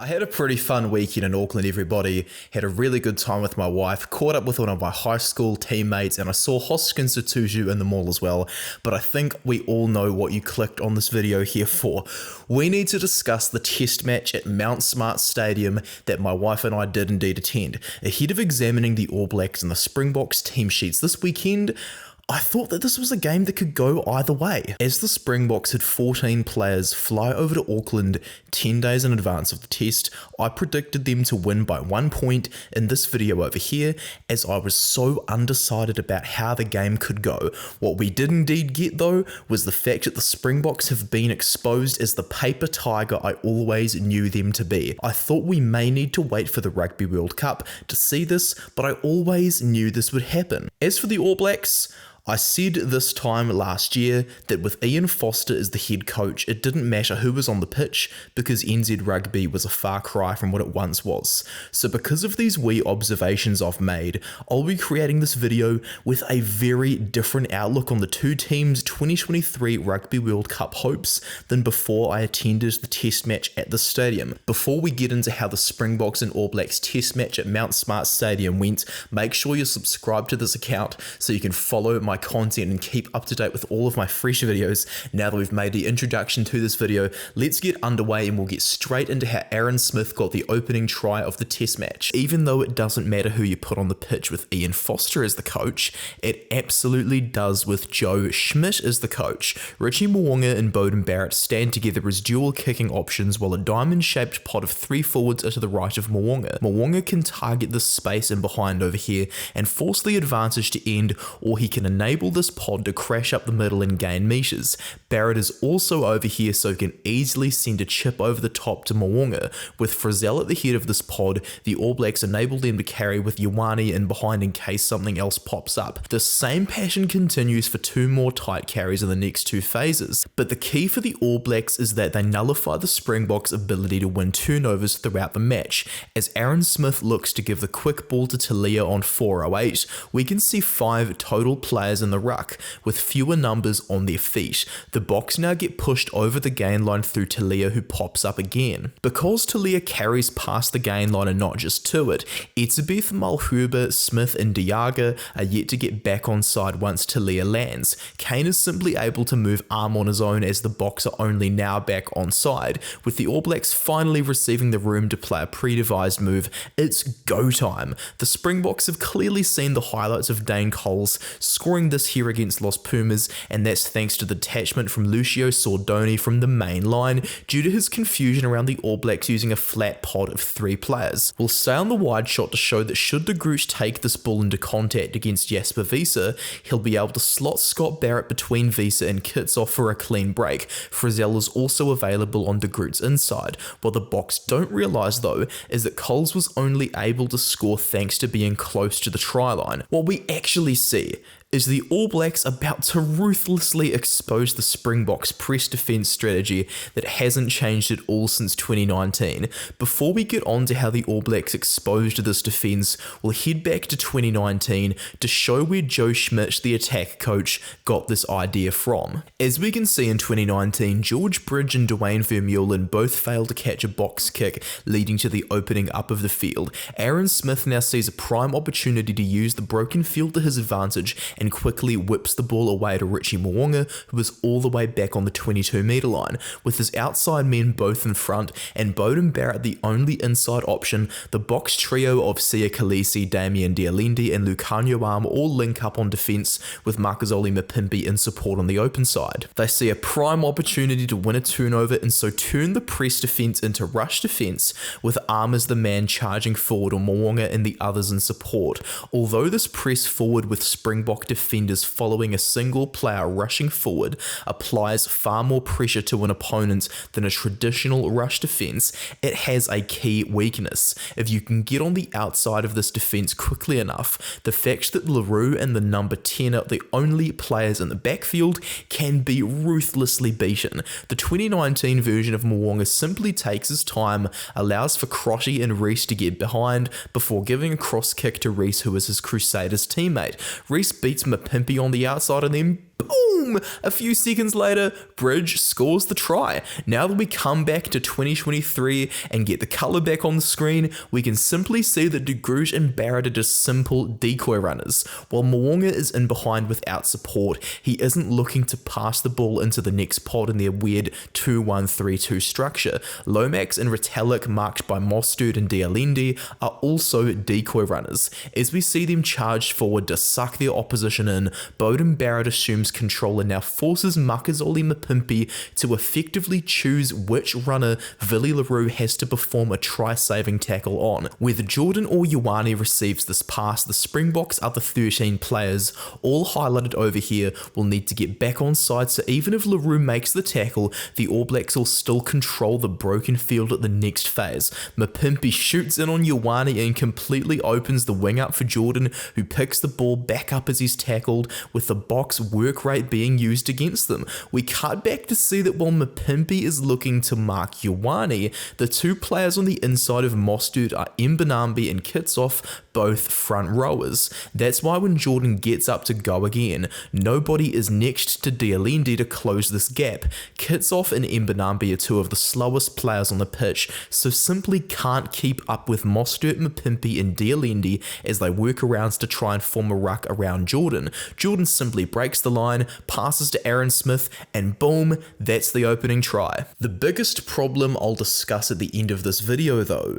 I had a pretty fun weekend in Auckland, everybody. Had a really good time with my wife, caught up with one of my high school teammates, and I saw Hoskins Tutu in the mall as well. But I think we all know what you clicked on this video here for. We need to discuss the test match at Mount Smart Stadium that my wife and I did indeed attend. Ahead of examining the All Blacks and the Springboks team sheets this weekend, I thought that this was a game that could go either way. As the Springboks had 14 players fly over to Auckland 10 days in advance of the test, I predicted them to win by 1 point in this video over here, as I was so undecided about how the game could go. What we did indeed get though was the fact that the Springboks have been exposed as the paper tiger I always knew them to be. I thought we may need to wait for the Rugby World Cup to see this, but I always knew this would happen. As for the All Blacks, I said this time last year that with Ian Foster as the head coach, it didn't matter who was on the pitch because NZ Rugby was a far cry from what it once was. So because of these wee observations I've made, I'll be creating this video with a very different outlook on the two teams' 2023 Rugby World Cup hopes than before I attended the test match at the stadium. Before we get into how the Springboks and All Blacks test match at Mount Smart Stadium went, make sure you're subscribed to this account so you can follow my content and keep up to date with all of my fresh videos. Now that we've made the introduction to this video, let's get underway and we'll get straight into how Aaron Smith got the opening try of the test match. Even though it doesn't matter who you put on the pitch with Ian Foster as the coach, it absolutely does with Joe Schmidt as the coach. Richie Mo'unga and Beauden Barrett stand together as dual kicking options while a diamond-shaped pod of three forwards are to the right of Mo'unga. Mo'unga can target the space in behind over here and force the advantage to end, or he can enable this pod to crash up the middle and gain meters. Barrett is also over here so he can easily send a chip over the top to Mo'unga. With Frizell at the head of this pod, the All Blacks enable them to carry with Ioane in behind in case something else pops up. The same pattern continues for two more tight carries in the next two phases, but the key for the All Blacks is that they nullify the Springboks' ability to win turnovers throughout the match. As Aaron Smith looks to give the quick ball to Talia on 408, we can see 5 total players in the ruck, with fewer numbers on their feet. The Boks now get pushed over the gain line through Talia, who pops up again. Because Talia carries past the gain line and not just to it, Etzebeth, Malherbe, Smith and Diaga are yet to get back on side once Talia lands. Kane is simply able to move arm on his own as the Boks are only now back on side. With the All Blacks finally receiving the room to play a pre-devised move, it's go time. The Springboks have clearly seen the highlights of Dane Coles scoring this here against Los Pumas, and that's thanks to the detachment from Lucio Sordoni from the main line due to his confusion around the All Blacks using a flat pod of 3 players. We'll stay on the wide shot to show that should the Grooch take this ball into contact against Jasper Wiese, he'll be able to slot Scott Barrett between Wiese and Kitsoff for a clean break. Frizell is also available on de Groot's inside. What the Boks don't realise though is that Coles was only able to score thanks to being close to the try line. What we actually see is the All Blacks about to ruthlessly expose the Springboks' press defence strategy that hasn't changed at all since 2019. Before we get on to how the All Blacks exposed this defence, we'll head back to 2019 to show where Joe Schmidt, the attack coach, got this idea from. As we can see in 2019, George Bridge and Dwayne Vermeulen both failed to catch a box kick, leading to the opening up of the field. Aaron Smith now sees a prime opportunity to use the broken field to his advantage and quickly whips the ball away to Richie Mo'unga, who is all the way back on the 22-metre line. With his outside men both in front and Beauden Barrett the only inside option, the Boks trio of Sia Khaleesi, Damian Dialende and Lucanio Arm all link up on defence, with Makazole Mapimpi in support on the open side. They see a prime opportunity to win a turnover and so turn the press defence into rush defence, with Arm as the man charging forward or Mo'unga and the others in support. Although this press forward with Springbok defenders following a single player rushing forward applies far more pressure to an opponent than a traditional rush defence, it has a key weakness. If you can get on the outside of this defence quickly enough, the fact that LaRue and the number 10 are the only players in the backfield can be ruthlessly beaten. The 2019 version of Mo'unga simply takes his time, allows for Crotty and Reese to get behind before giving a cross kick to Reese, who is his Crusaders teammate. Reese beats Mapimpi on the outside and then Boom! A few seconds later, Bridge scores the try. Now that we come back to 2023 and get the colour back on the screen, we can simply see that De Groot and Barrett are just simple decoy runners. While Mo'unga is in behind without support, he isn't looking to pass the ball into the next pod in their weird 2-1-3-2 structure. Lomax and Retallick, marked by Mostert and Dialendi, are also decoy runners. As we see them charge forward to suck their opposition in, Beauden Barrett assumes control and now forces Makazole Mapimpi to effectively choose which runner Willie le Roux has to perform a try-saving tackle on. Whether Jordan or Ioane receives this pass, the Springboks' other 13 players, all highlighted over here, will need to get back on side, so even if le Roux makes the tackle, the All Blacks will still control the broken field at the next phase. Mapimpi shoots in on Ioane and completely opens the wing up for Jordan, who picks the ball back up as he's tackled, with the box work rate being used against them. We cut back to see that while Mapimpi is looking to mark Ioane, the two players on the inside of Mostert are Mbanambi and Kitsoff, both front rowers. That's why when Jordan gets up to go again, nobody is next to Dialendi to close this gap. Kitsoff and Mbanambi are two of the slowest players on the pitch, so simply can't keep up with Mostert, Mapimpi and Dialendi as they work around to try and form a ruck around Jordan. Jordan simply breaks the line, passes to Aaron Smith, and boom, that's the opening try. The biggest problem I'll discuss at the end of this video though,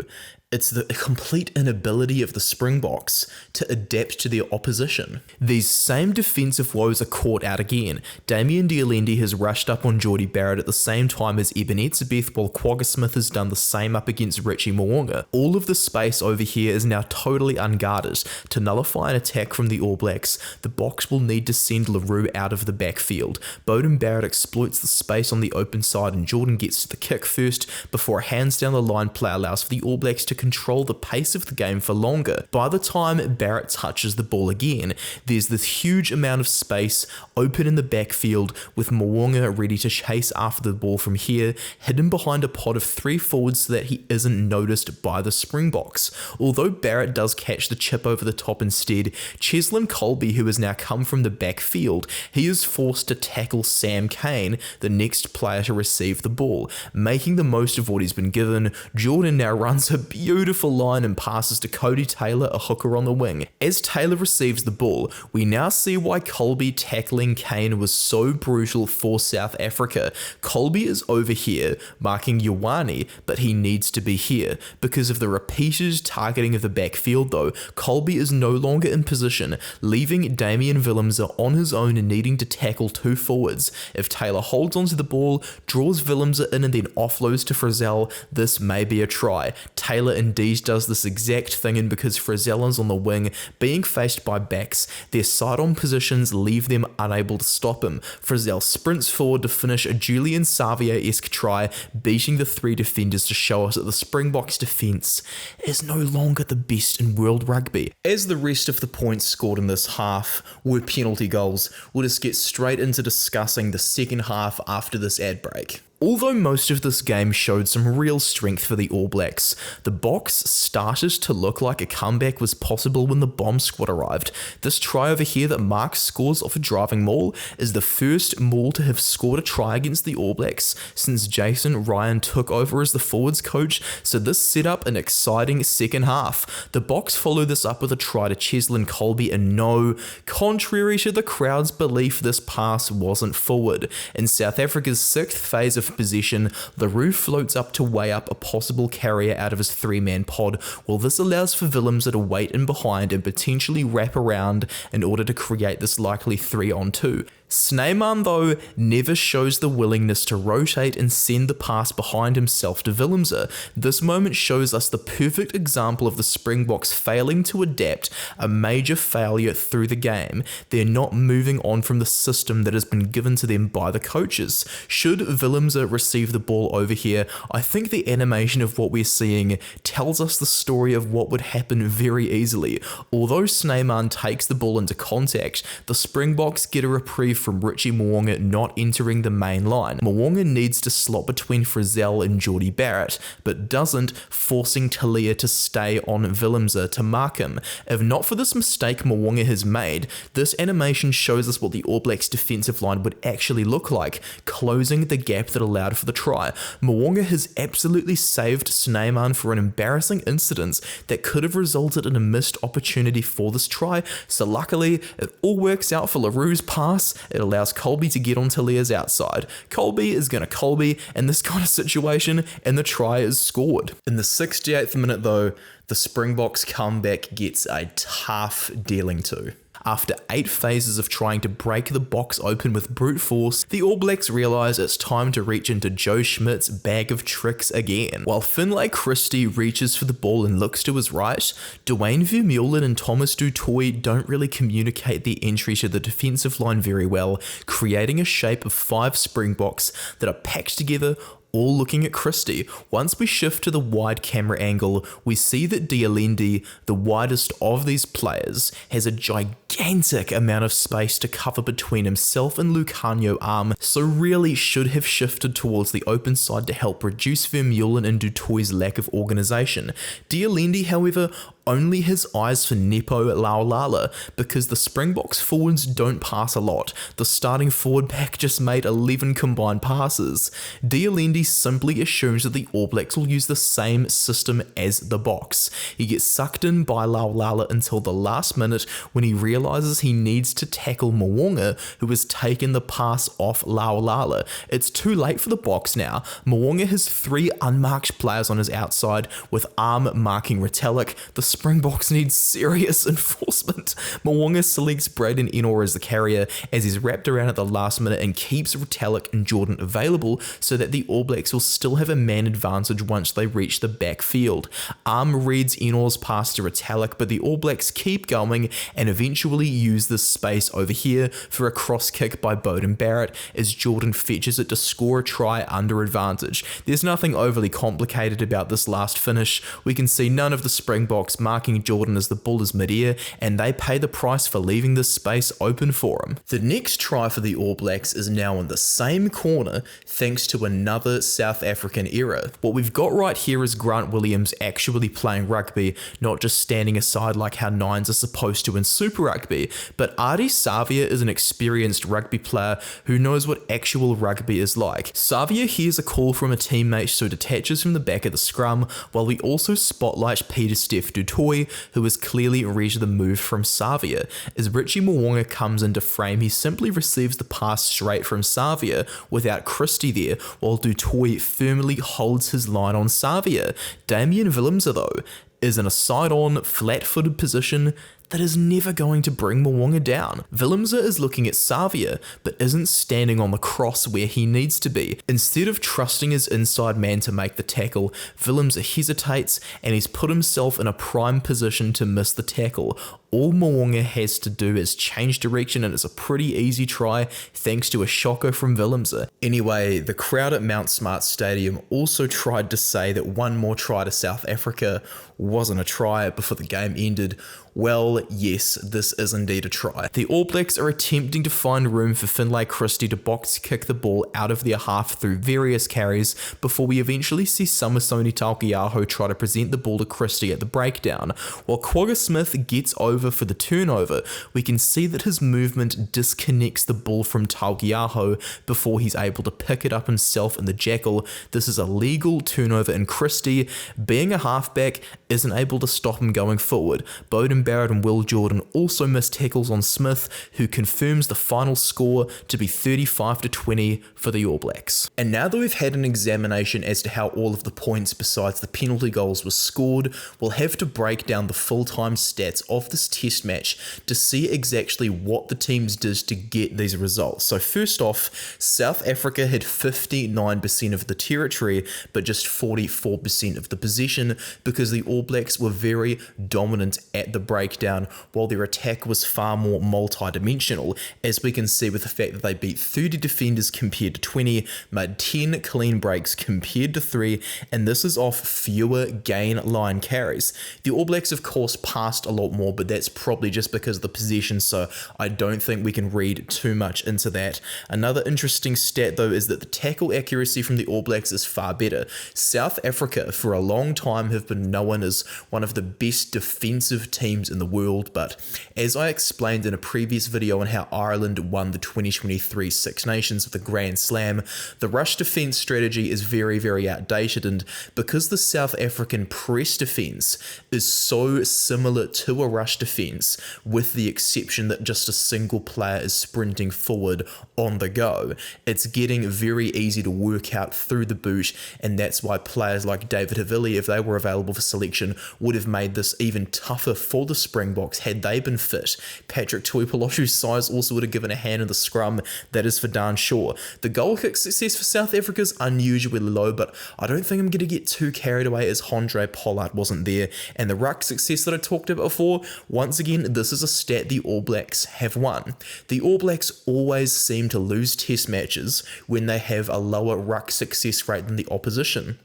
it's the complete inability of the Springboks to adapt to their opposition. These same defensive woes are caught out again. Damien Dialendi has rushed up on Jordie Barrett at the same time as Eben Etzebeth, while Kwagga Smith has done the same up against Richie Mo'unga. All of the space over here is now totally unguarded. To nullify an attack from the All Blacks, the Boks will need to send le Roux out of the backfield. Beauden Barrett exploits the space on the open side and Jordan gets to the kick first before a hands down the line play allows for the All Blacks to control the pace of the game for longer. By the time Barrett touches the ball again, there's this huge amount of space open in the backfield with Mo'unga ready to chase after the ball from here, hidden behind a pod of 3 forwards so that he isn't noticed by the Springboks. Although Barrett does catch the chip over the top instead, Cheslin Colby, who has now come from the backfield, he is forced to tackle Sam Cane, the next player to receive the ball. Making the most of what he's been given, Jordan now runs a beautiful line and passes to Cody Taylor, a hooker on the wing. As Taylor receives the ball, we now see why Colby tackling Cane was so brutal for South Africa. Colby is over here marking Ioane, but he needs to be here. Because of the repeated targeting of the backfield though, Colby is no longer in position, leaving Damian Willemse on his own and needing to tackle 2 forwards. If Taylor holds onto the ball, draws Willemse in and then offloads to Frizell, this may be a try. Taylor indeed does this exact thing, and because Frizell is on the wing, being faced by backs, their side-on positions leave them unable to stop him. Frizell sprints forward to finish a Julian Savia-esque try, beating the 3 defenders to show us that the Springboks defence is no longer the best in world rugby. As the rest of the points scored in this half were penalty goals, we'll just get straight into discussing the second half after this ad break. Although most of this game showed some real strength for the All Blacks, the Boks started to look like a comeback was possible when the bomb squad arrived. This try over here that Mark scores off a driving maul is the first maul to have scored a try against the All Blacks since Jason Ryan took over as the forwards coach, so this set up an exciting second half. The Boks follow this up with a try to Cheslin Colby, and no, contrary to the crowd's belief, this pass wasn't forward. In South Africa's 6th phase of possession, le Roux floats up to weigh up a possible carrier out of his 3-man pod, while this allows for Willemse to wait in behind and potentially wrap around in order to create this likely 3-on-2. Snyman though never shows the willingness to rotate and send the pass behind himself to Willemse. This moment shows us the perfect example of the Springboks failing to adapt, a major failure through the game. They're not moving on from the system that has been given to them by the coaches. Should Willemse Willemse receive the ball over here, I think the animation of what we're seeing tells us the story of what would happen very easily. Although Snyman takes the ball into contact, the Springboks get a reprieve from Richie Mo'unga not entering the main line. Mo'unga needs to slot between Frizell and Jordie Barrett, but doesn't, forcing Talia to stay on Willemse to mark him. If not for this mistake Mo'unga has made, this animation shows us what the All Blacks defensive line would actually look like, closing the gap that allowed for the try. Mo'unga has absolutely saved Snyman for an embarrassing incident that could have resulted in a missed opportunity for this try, so luckily it all works out for Leroux's pass. It allows Colby to get on Talia's outside. Colby is going to Colby in this kind of situation, and the try is scored. In the 68th minute though, the Springboks comeback gets a tough dealing to. After 8 phases of trying to break the box open with brute force, the All Blacks realise it's time to reach into Joe Schmidt's bag of tricks again. While Finlay Christie reaches for the ball and looks to his right, Dwayne Vermeulen and Thomas du Toit don't really communicate the entry to the defensive line very well, creating a shape of 5 Springboks that are packed together, all looking at Christie. Once we shift to the wide camera angle, we see that Dialendi, the widest of these players, has a gigantic amount of space to cover between himself and Lucanio Arm, so really should have shifted towards the open side to help reduce Vermeulen and du Toit's lack of organisation. Dialendi, however, only has eyes for Nepo Laulala because the Springboks forwards don't pass a lot. The starting forward pack just made 11 combined passes. Dialendi simply assumes that the All Blacks will use the same system as the Boks. He gets sucked in by Laulala until the last minute when he realises he needs to tackle Mo'unga, who has taken the pass off Laulala. It's too late for the Boks now. Mo'unga has 3 unmarked players on his outside with Arm marking Retallick. The Springboks need serious enforcement. Mo'unga selects Braden Ennor as the carrier as he's wrapped around at the last minute and keeps Retallick and Jordan available so that the All Blacks will still have a man advantage once they reach the backfield. Arm reads Ennor's pass to Retallick, but the All Blacks keep going and eventually use this space over here for a cross kick by Beauden Barrett as Jordan fetches it to score a try under advantage. There's nothing overly complicated about this last finish. We can see none of the Springboks marking Jordan as the ball is mid-air, and they pay the price for leaving this space open for him. The next try for the All Blacks is now in the same corner thanks to another South African error. What we've got right here is Grant Williams actually playing rugby, not just standing aside like how nines are supposed to in Super Rugby, but Ardie Savia is an experienced rugby player who knows what actual rugby is like. Savia hears a call from a teammate, so detaches from the back of the scrum, while we also spotlight Peter Steph du Toit, who is clearly read the move from Savia. As Richie Mo'unga comes into frame, he simply receives the pass straight from Savia without Christie there, while du Toit firmly holds his line on Savia. Damian Willemse, though, is in a side-on, flat-footed position that is never going to bring Mo'unga down. Willemse is looking at Savia, but isn't standing on the cross where he needs to be. Instead of trusting his inside man to make the tackle, Willemse hesitates and he's put himself in a prime position to miss the tackle. All Mo'unga has to do is change direction and it's a pretty easy try thanks to a shocker from Willemse. Anyway, the crowd at Mount Smart Stadium also tried to say that one more try to South Africa wasn't a try before the game ended. Well, yes, this is indeed a try. The All Blacks are attempting to find room for Finlay Christie to box kick the ball out of their half through various carries before we eventually see Samisoni Taukei'aho try to present the ball to Christie at the breakdown. While Kwagga Smith gets over for the turnover, we can see that his movement disconnects the ball from Taukei'aho before he's able to pick it up himself in the jackal. This is a legal turnover and Christie, being a halfback, isn't able to stop him going forward. Beauden Barrett and Will Jordan also miss tackles on Smith, who confirms the final score to be 35-20 for the All Blacks. And now that we've had an examination as to how all of the points besides the penalty goals were scored, we'll have to break down the full-time stats of this test match to see exactly what the teams did to get these results. So first off, South Africa had 59% of the territory, but just 44% of the possession because the All Blacks were very dominant at the breakdown, while their attack was far more multi-dimensional, as we can see with the fact that they beat 30 defenders compared to 20, made 10 clean breaks compared to 3, and this is off fewer gain line carries. The All Blacks, of course, passed a lot more, but that's probably just because of the possession, so I don't think we can read too much into that. Another interesting stat, though, is that the tackle accuracy from the All Blacks is far better. South Africa, for a long time, have been known as one of the best defensive teams in the world, but as I explained in a previous video on how Ireland won the 2023 Six Nations with the Grand Slam, the rush defense strategy is very, very outdated, and because the South African press defense is so similar to a rush defense, with the exception that just a single player is sprinting forward on the go, it's getting very easy to work out through the boot, and that's why players like David Havili, if they were available for selection, would have made this even tougher for the Springboks had they been fit. Patrick Tuipulotu's size also would have given a hand in the scrum, that is for darn sure. The goal kick success for South Africa is unusually low, but I don't think I'm going to get too carried away as Handré Pollard wasn't there, and the ruck success that I talked about before, once again, this is a stat the All Blacks have won. The All Blacks always seem to lose test matches when they have a lower ruck success rate than the opposition.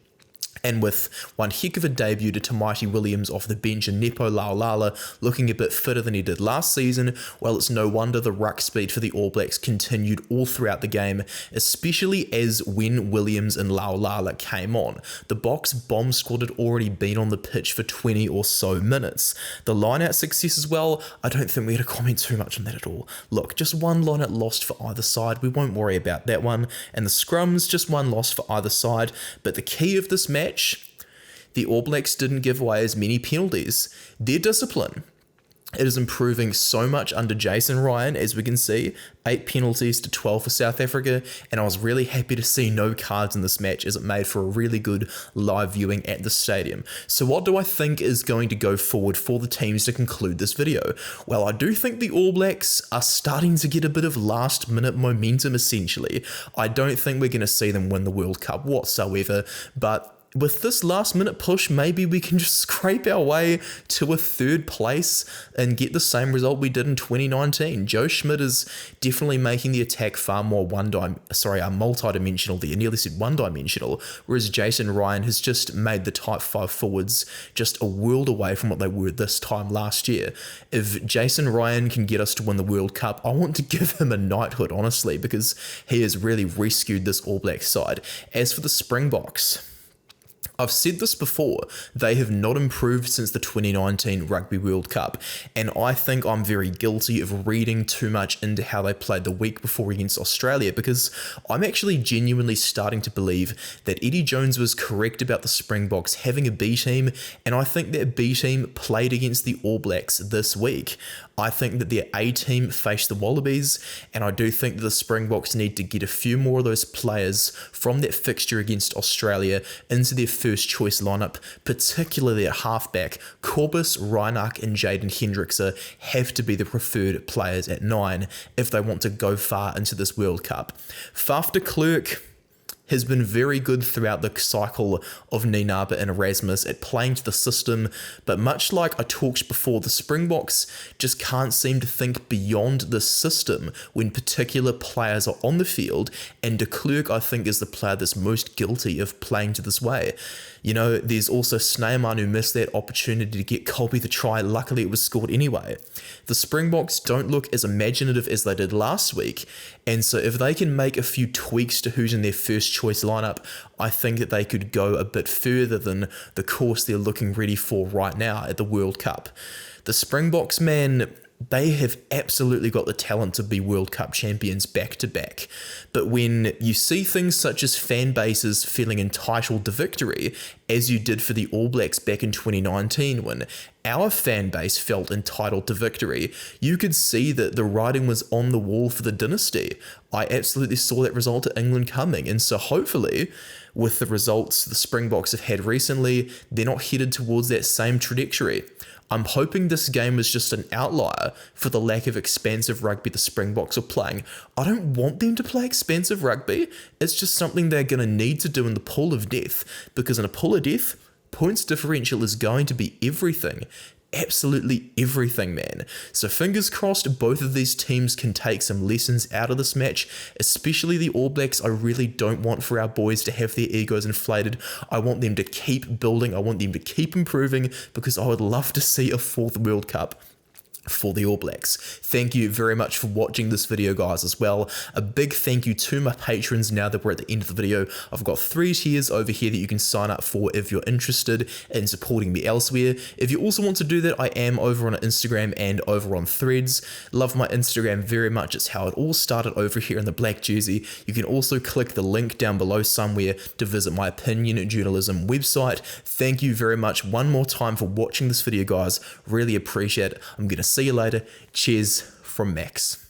And with one heck of a debut to Tamaiti Williams off the bench and Nepo Laulala looking a bit fitter than he did last season, well, it's no wonder the ruck speed for the All Blacks continued all throughout the game, especially as when Williams and Laulala came on. The Boks bomb squad had already been on the pitch for 20 or so minutes. The line-out success as well, I don't think we had to comment too much on that at all. Look, just one line-out lost for either side, we won't worry about that one, and the scrums, just one loss for either side, but the key of this match, the All Blacks didn't give away as many penalties. Their discipline, it is improving so much under Jason Ryan, as we can see, 8 penalties to 12 for South Africa, and I was really happy to see no cards in this match as it made for a really good live viewing at the stadium. So what do I think is going to go forward for the teams to conclude this video? Well, I do think the All Blacks are starting to get a bit of last minute momentum essentially. I don't think we're going to see them win the World Cup whatsoever, but with this last minute push, maybe we can just scrape our way to a 3rd place and get the same result we did in 2019. Joe Schmidt is definitely making the attack far more multi-dimensional there. I nearly said one-dimensional, whereas Jason Ryan has just made the type 5 forwards just a world away from what they were this time last year. If Jason Ryan can get us to win the World Cup, I want to give him a knighthood, honestly, because he has really rescued this All Black side. As for the Springboks, I've said this before, they have not improved since the 2019 Rugby World Cup, and I think I'm very guilty of reading too much into how they played the week before against Australia, because I'm actually genuinely starting to believe that Eddie Jones was correct about the Springboks having a B team, and I think that B team played against the All Blacks this week. I think that their A team faced the Wallabies, and I do think that the Springboks need to get a few more of those players from that fixture against Australia into their first choice lineup, particularly at halfback. Corbus, Reinach and Jaden Hendrickse have to be the preferred players at 9 if they want to go far into this World Cup. Faf de Klerk has been very good throughout the cycle of Nienaber and Erasmus at playing to the system, but much like I talked before, the Springboks just can't seem to think beyond the system when particular players are on the field, and de Klerk, I think, is the player that's most guilty of playing to this way. You know, there's also Sneijman who missed that opportunity to get Colby the try. Luckily, it was scored anyway. The Springboks don't look as imaginative as they did last week, and so if they can make a few tweaks to who's in their first choice lineup, I think that they could go a bit further than the course they're looking ready for right now at the World Cup. The Springboks, man, they have absolutely got the talent to be World Cup champions back to back. But when you see things such as fan bases feeling entitled to victory, as you did for the All Blacks back in 2019 when our fan base felt entitled to victory, you could see that the writing was on the wall for the dynasty. I absolutely saw that result at England coming, and so hopefully with the results the Springboks have had recently, they're not headed towards that same trajectory. I'm hoping this game is just an outlier for the lack of expansive rugby the Springboks are playing. I don't want them to play expansive rugby. It's just something they're going to need to do in the pool of death, because in a pool of death, points differential is going to be everything. Absolutely everything, man. So fingers crossed both of these teams can take some lessons out of this match, especially the All Blacks. I really don't want for our boys to have their egos inflated. I want them to keep building. I want them to keep improving, because I would love to see a 4th World Cup for the All Blacks. Thank you very much for watching this video, guys, as well. A big thank you to my patrons. Now that we're at the end of the video, I've got 3 tiers over here that you can sign up for if you're interested in supporting me elsewhere. If you also want to do that, I am over on Instagram and over on Threads. Love my Instagram very much. It's how it all started over here in the black jersey. You can also click the link down below somewhere to visit my opinion journalism website. Thank you very much one more time for watching this video, guys. Really appreciate it. I'm going to see you later. Cheers from Max.